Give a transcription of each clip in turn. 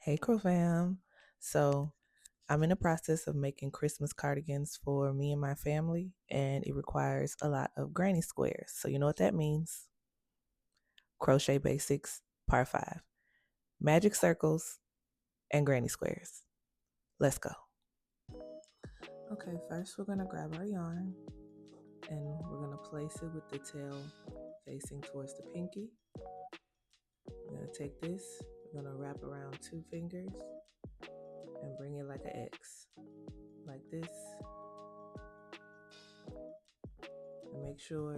Hey, Crow fam. So, I'm in the process of making Christmas cardigans for me and my family, and it requires a lot of granny squares. So, you know what that means? Crochet Basics, Part 5 Magic Circles and Granny Squares. Let's go. Okay, first we're going to grab our yarn and we're going to place it with the tail facing towards the pinky. We're going to take this, we're going to wrap around 2 fingers and bring it like an X, like this. And make sure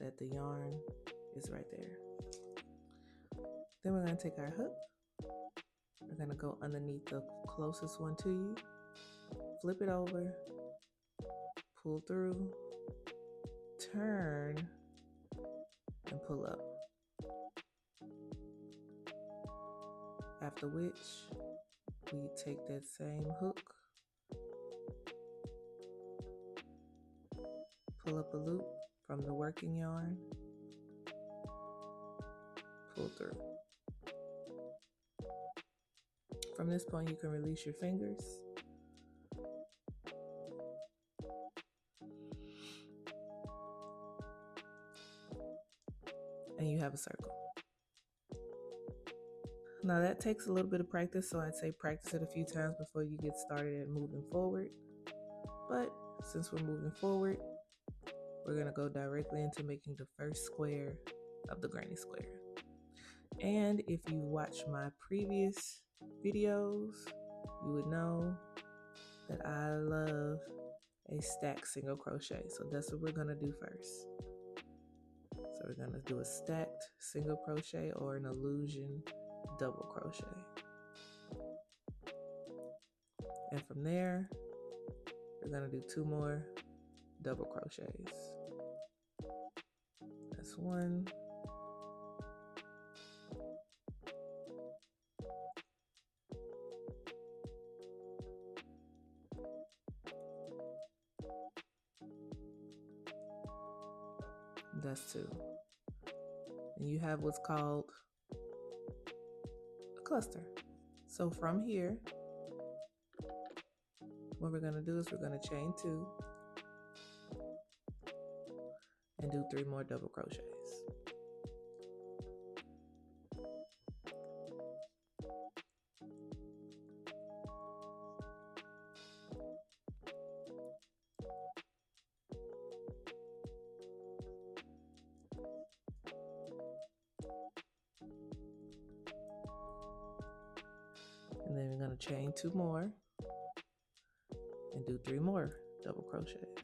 that the yarn is right there. Then we're going to take our hook. We're going to go underneath the closest one to you, flip it over, pull through, turn, and pull up. After which, we take that same hook, pull up a loop from the working yarn, pull through. From this point, you can release your fingers. And you have a circle. Now that takes a little bit of practice, so I'd say practice it a few times before you get started and moving forward. But since we're moving forward, we're going to go directly into making the first square of the granny square. And if you watch my previous videos, you would know that I love a stacked single crochet. So that's what we're going to do first. So we're going to do a stacked single crochet or an illusion double crochet. And from there, we're going to do 2 more double crochets. That's 1. That's 2. And you have what's called a cluster. So from here, what we're going to do is we're going to chain 2 and do 3 more double crochets. And then we're going to chain 2 more and do 3 more double crochets.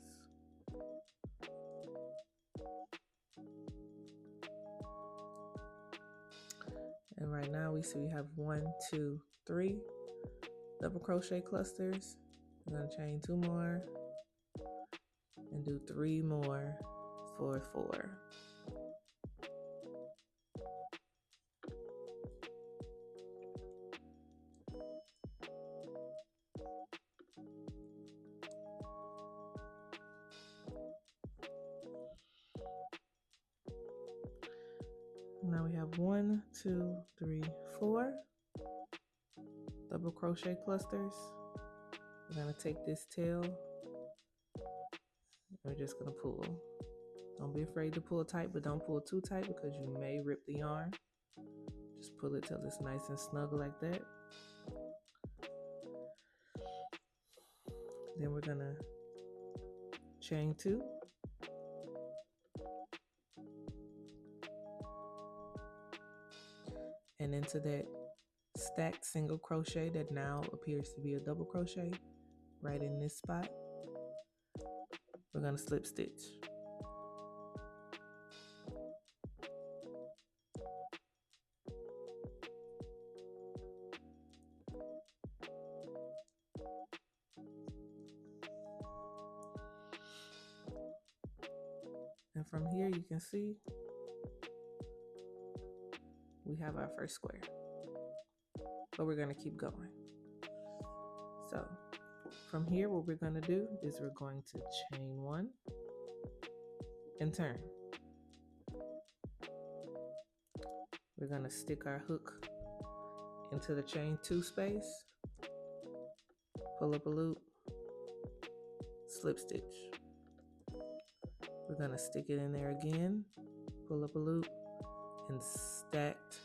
And right now we see we have 1, 2, 3 double crochet clusters. We're going to chain 2 more and do 3 more for 4. Now we have 1, 2, 3, 4 double crochet clusters. We're going to take this tail and we're just going to pull. Don't be afraid to pull tight, but don't pull too tight because you may rip the yarn. Just pull it till it's nice and snug like that. Then we're going to chain 2. And into that stacked single crochet that now appears to be a double crochet right in this spot, we're going to slip stitch. And from here you can see we have our first square, but we're going to keep going. So from here, what we're going to do is we're going to chain 1 and turn. We're going to stick our hook into the chain 2 space, pull up a loop, slip stitch. We're going to stick it in there again, pull up a loop, and stacked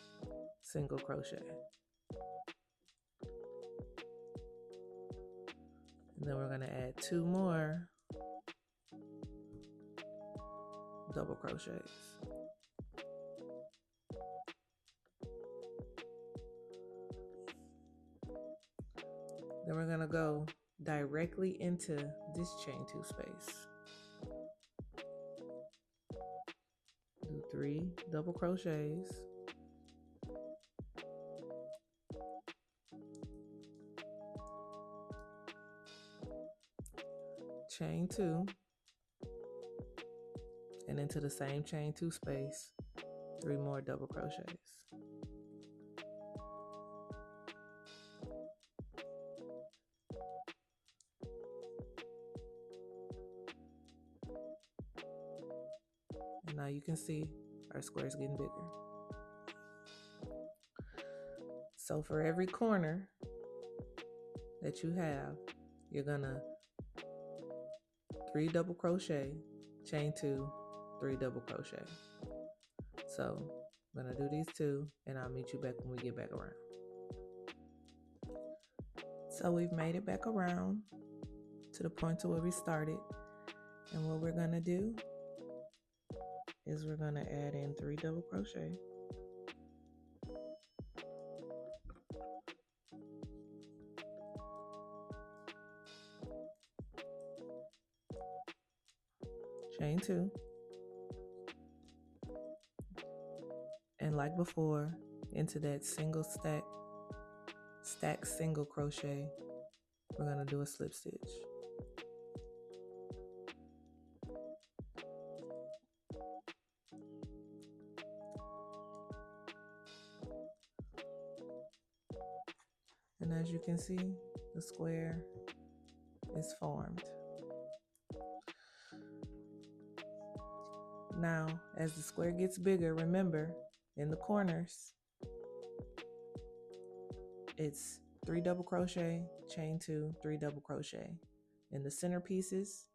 single crochet. And then we're going to add 2 more double crochets. Then we're going to go directly into this chain 2 space. Do 3 double crochets. Chain 2. And into the same chain 2 space, 3 more double crochets. And now you can see our square is getting bigger. So for every corner that you have, you're gonna 3 double crochet, chain 2, 3 double crochet. So I'm gonna do these 2 and I'll meet you back when we get back around. So we've made it back around to the point to where we started. And what we're gonna do is we're gonna add in 3 double crochet. Chain 2. And like before, into that single stack single crochet, we're gonna do a slip stitch. And as you can see, the square is formed. Now, as the square gets bigger, remember, in the corners, it's 3 double crochet, chain 2, 3 double crochet. In the center pieces,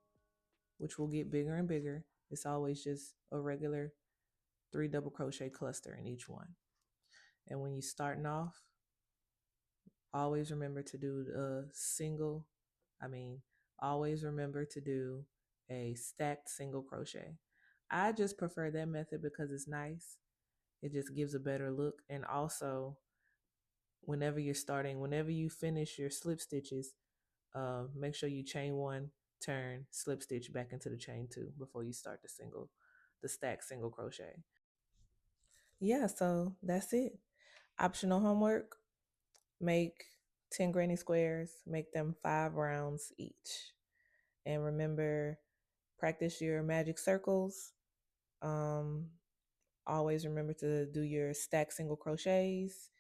which will get bigger and bigger, it's always just a regular 3 double crochet cluster in each one. And when you're starting off, always remember to do always remember to do a stacked single crochet. I just prefer that method because it's nice. It just gives a better look. And also, whenever you finish your slip stitches, make sure you chain 1, turn, slip stitch back into the chain 2 before you start the stacked single crochet. Yeah, so that's it. Optional homework: make 10 granny squares, make them 5 rounds each. And remember, practice your magic circles. Always remember to do your stack single crochets.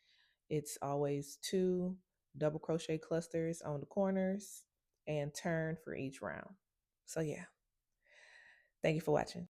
It's always 2 double crochet clusters on the corners and turn for each round. So yeah, thank you for watching.